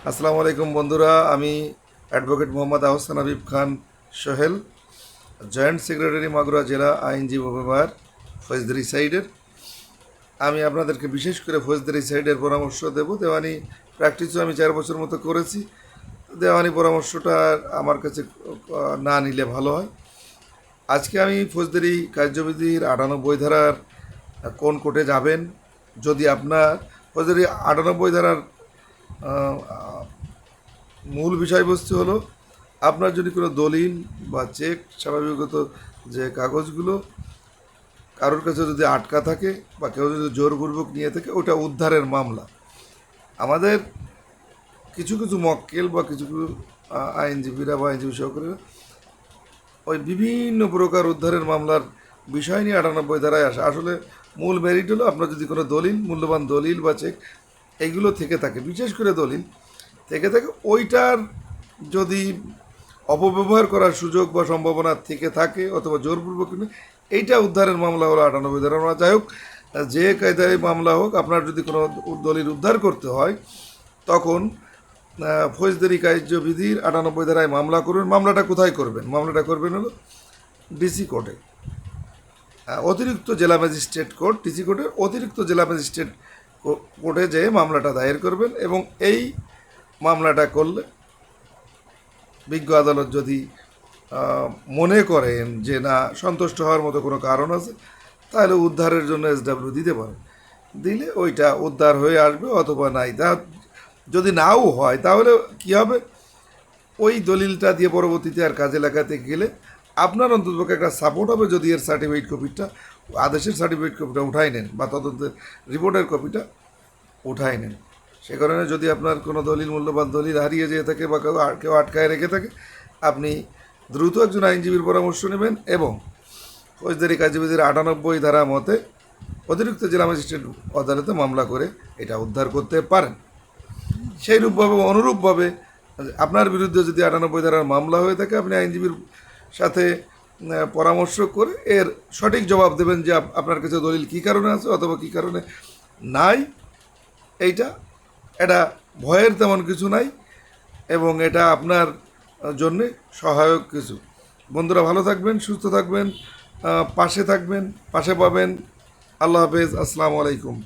আসসালামু আলাইকুম বন্ধুরা, আমি অ্যাডভোকেট মোহাম্মদ আহসান হাবিব খান সোহেল, জয়েন্ট সেক্রেটারি মাগুরা জেলা আইনজীবী বিভাগ ফৌজদারি সাইডের। আমি আপনাদেরকে বিশেষ করে ফৌজদারি সাইডের পরামর্শ দেব। দেওয়ানি প্র্যাকটিসও আমি 4 বছর মতো করেছি। দেওয়ানি পরামর্শটা আমার কাছে না নিলে ভালো হয়। আজকে আমি ফৌজদারি কার্যবিধির 98 ধারার কোন কোর্টে যাবেন, যদি আপনার ফৌজদারি 98 ধারার মূল বিষয়বস্তু হলো আপনার যদি কোনো দলিল বা চেক স্বাভাবিকত যে কাগজগুলো কারোর কাছে যদি আটকা থাকে বা কেউ যদি জোরপূর্বক নিয়ে থাকে, ওটা উদ্ধারের মামলা। আমাদের কিছু কিছু মক্কেল বা কিছু কিছু আইনজীবীরা বা আইনজীবী সহকারীরা ওই বিভিন্ন প্রকার উদ্ধারের মামলার বিষয় নিয়ে 98 ধারায় আসে। আসলে মূল মেরিট হলো আপনার যদি কোনো দলিল, মূল্যবান দলিল বা চেক এইগুলো থেকে থাকে, বিশেষ করে দলিল থেকে থাকে, ওইটার যদি অপব্যবহার করার সুযোগ বা সম্ভাবনা থেকে থাকে অথবা জোরপূর্বক এইটা উদ্ধারের মামলা হলো 98 ধারা। যাই হোক, যে কায়দায় মামলা হোক, আপনার যদি কোনো দলিল উদ্ধার করতে হয় তখন ফৌজদারি কার্যবিধির 98 ধারায় মামলা করবেন। মামলাটা কোথায় করবেন? মামলাটা করবেন হলো ডিসি কোর্টে, অতিরিক্ত জেলা ম্যাজিস্ট্রেট কোর্ট, ডিসি কোর্টের অতিরিক্ত জেলা ম্যাজিস্ট্রেট কোর্টে যেয়ে মামলাটা দায়ের করবেন। এবং এই মামলাটা করলে বিজ্ঞ আদালত যদি মনে করেন যে না, সন্তুষ্ট হওয়ার মতো কোনো কারণ আছে, তাহলে উদ্ধারের জন্য SW দিতে পারেন। দিলে ওইটা উদ্ধার হয়ে আসবে অথবা নাই। তা যদি নাও হয় তাহলে কী হবে, ওই দলিলটা দিয়ে পরবর্তীতে আর কাজে লাগাতে গেলে আপনার অন্ততপক্ষে একটা সাপোর্ট হবে যদি এর সার্টিফিকেট কপিটা, আদেশের সার্টিফিকেট কপিটা উঠাই নেন বা তদন্তের রিপোর্টের কপিটা উঠাই নেন। সে কারণে যদি আপনার কোনো দলিল, মূল্যবান দলিল হারিয়ে যেয়ে থাকে বা কেউ আটকায় রেখে থাকে, আপনি দ্রুত একজন আইনজীবীর পরামর্শ নেবেন এবং ফৌজদারি কার্যবিধির 98 ধারা মতে অতিরিক্ত জেলা ম্যাজিস্ট্রেট আদালতে মামলা করে এটা উদ্ধার করতে পারেন। সেইরূপভাবে অনুরূপভাবে আপনার বিরুদ্ধে যদি 98 ধারার মামলা হয়ে থাকে, আপনি আইনজীবীর সাথে পরামর্শ করে এর সঠিক জবাব দেবেন যে আপনার কাছে দলিল কী কারণে আছে অথবা কী কারণে নাই। এইটা এটা ভয়ের তেমন কিছু নাই এবং এটা আপনার জন্যে সহায়ক কিছু। বন্ধুরা, ভালো থাকবেন, সুস্থ থাকবেন, পাশে থাকবেন, পাশে পাবেন। আল্লাহ হাফেজ, আসসালামু আলাইকুম।